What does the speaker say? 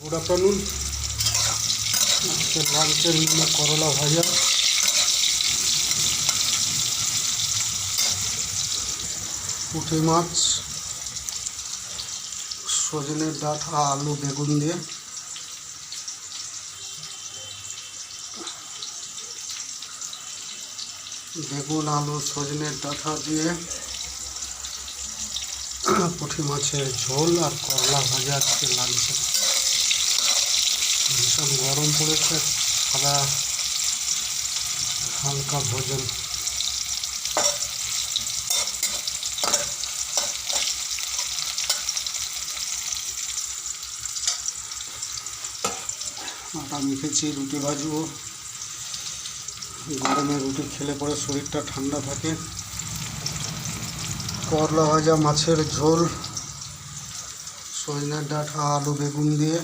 Good afternoon. আজকে লাঞ্চের menu করলা ভাজা, পুঁটি মাছ, সজনের ডাঁটা, আলু বেগুন দিয়ে বেগুন আলু সজনের ডাঁটা দিয়ে পুঁটি মাছের ঝোল আর করলা ভাজা আজকে লাঞ্চে। ভীষণ গরম পড়েছে, সাদা হালকা ভোজন। আটা মেখেছি, রুটি ভাজবো। গরমে রুটি খেলে পরে শরীরটা ঠান্ডা থাকে। করলা ভাজা, মাছের ঝোল, সজনের ডাঁটা, আলু বেগুন দিয়ে